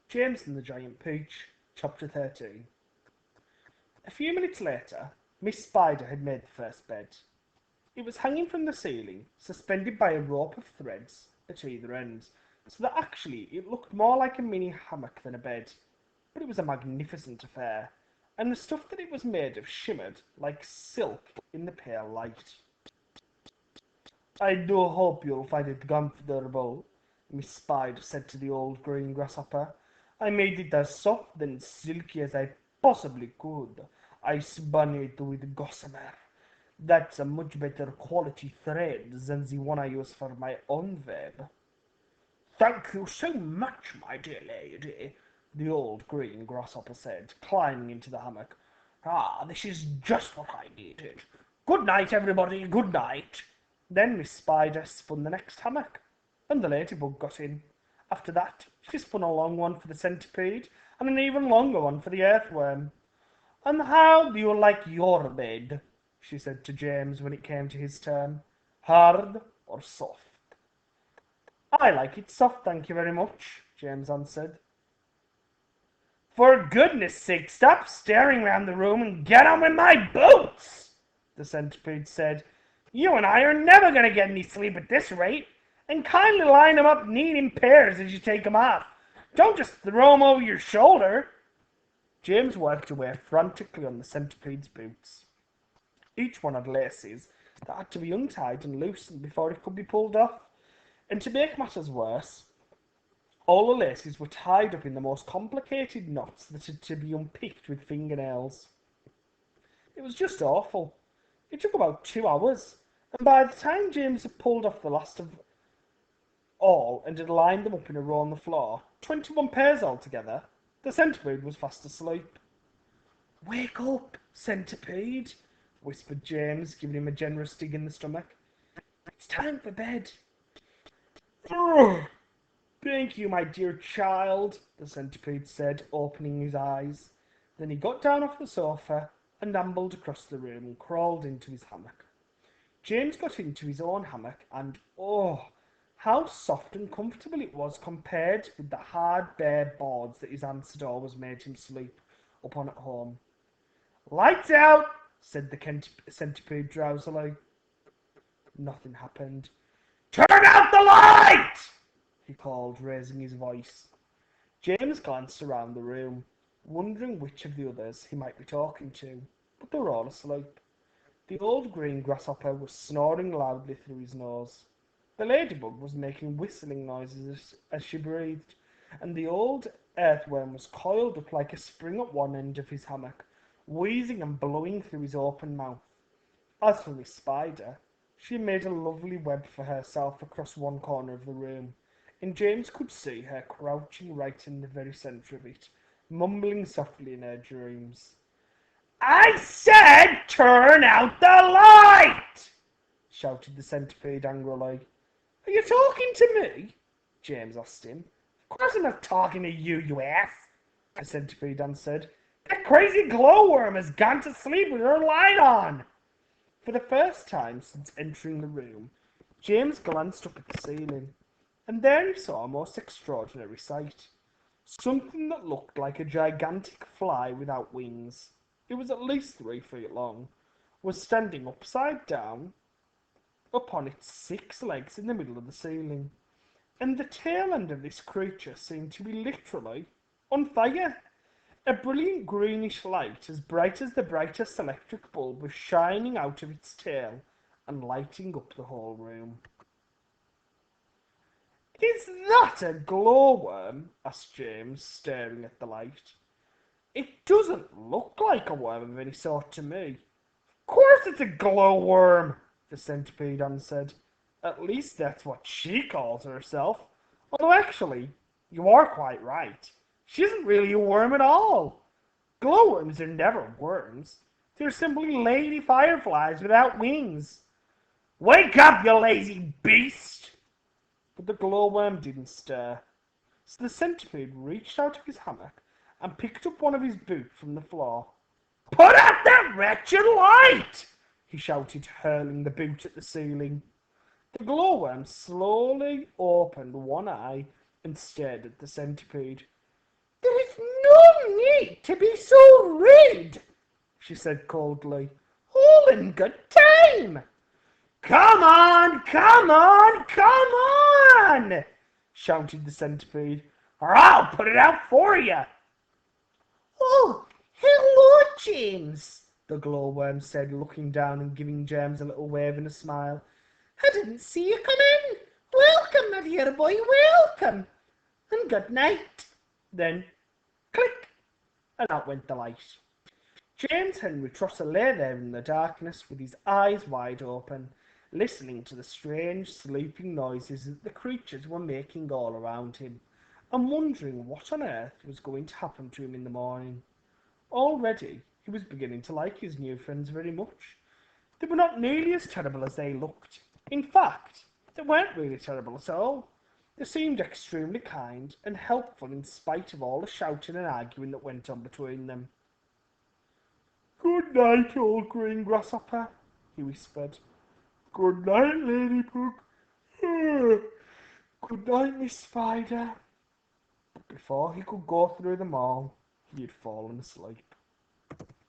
James and the Giant Peach, Chapter 13. A few minutes later, Miss Spider had made the first bed. It was hanging from the ceiling, suspended by a rope of threads at either ends, so that actually it looked more like a mini hammock than a bed. But it was a magnificent affair, and the stuff that it was made of shimmered like silk in the pale light. "I do hope you'll find it comfortable," Miss Spider said to the old green grasshopper. "I made it as soft and silky as I possibly could. I spun it with gossamer. That's a much better quality thread than the one I use for my own web." "Thank you so much, my dear lady," the old green grasshopper said, climbing into the hammock. "Ah, this is just what I needed. Good night, everybody, good night." Then Miss Spider spun the next hammock, and the ladybug got in. After that, she spun a long one for the centipede, and an even longer one for the earthworm. "And how do you like your bed?" she said to James when it came to his turn. "Hard or soft?" "I like it soft, thank you very much," James answered. "For goodness sake, stop staring round the room and get on with my boots," the centipede said. "You and I are never going to get any sleep at this rate. And kindly line 'em up neat in pairs as you take 'em off. Don't just throw 'em over your shoulder." James worked away frantically on the centipede's boots. Each one had laces that had to be untied and loosened before it could be pulled off. And to make matters worse, all the laces were tied up in the most complicated knots that had to be unpicked with fingernails. It was just awful. It took about 2 hours, and by the time James had pulled off the last of all and had lined them up in a row on the floor, 21 pairs altogether, the centipede was fast asleep. "Wake up, centipede," whispered James, giving him a generous dig in the stomach. "It's time for bed." "Ugh, thank you, my dear child," the centipede said, opening his eyes. Then he got down off the sofa and ambled across the room and crawled into his hammock. James got into his own hammock, and oh, how soft and comfortable it was compared with the hard bare boards that his aunt's always made him sleep upon at home. "Lights out," said the centipede drowsily. Nothing happened. "Turn out the light!" he called, raising his voice. James glanced around the room, wondering which of the others he might be talking to, but they were all asleep. The old green grasshopper was snoring loudly through his nose. The ladybug was making whistling noises as she breathed, and the old earthworm was coiled up like a spring at one end of his hammock, wheezing and blowing through his open mouth. As for Miss Spider, she made a lovely web for herself across one corner of the room, and James could see her crouching right in the very centre of it, mumbling softly in her dreams. "I said turn out the light!" shouted the centipede angrily. "Are you talking to me?" James asked him. "Of course I'm not talking to you, you ass," the centipede answered. "That crazy glowworm has gone to sleep with her light on." For the first time since entering the room, James glanced up at the ceiling, and there he saw a most extraordinary sight. Something that looked like a gigantic fly without wings, it was at least 3 feet long, was standing upside down upon its 6 legs in the middle of the ceiling, and the tail end of this creature seemed to be literally on fire. A brilliant greenish light, as bright as the brightest electric bulb, was shining out of its tail and lighting up the whole room. "Is that a glowworm?" asked James, staring at the light. "It doesn't look like a worm of any sort to me." "Of course it's a glowworm," the centipede answered. "At least that's what she calls herself. Although actually, you are quite right. She isn't really a worm at all. Glowworms are never worms. They're simply lady fireflies without wings." "Wake up, you lazy beast!" But the glowworm didn't stir. So the centipede reached out of his hammock and picked up one of his boots from the floor. "Put out that wretched light!" he shouted, hurling the boot at the ceiling. The glowworm slowly opened one eye and stared at the centipede. You need to be so rude, she said coldly. All in good time. Come on, come on, come on, shouted the centipede, or I'll put it out for you. Oh, hello, James, the glowworm said, looking down and giving James a little wave and a smile. I didn't see you come in. Welcome, my dear boy, welcome. And good night. Then, click, and out went the light. James Henry Trosser lay there in the darkness with his eyes wide open, listening to the strange sleeping noises that the creatures were making all around him, and wondering what on earth was going to happen to him in the morning. Already he was beginning to like his new friends very much. They were not nearly as terrible as they looked. In fact, they weren't really terrible at all. They seemed extremely kind and helpful in spite of all the shouting and arguing that went on between them. Good night, old green grasshopper, he whispered. Good night, ladybug. Good night, Miss Spider. But before he could go through them all, he had fallen asleep.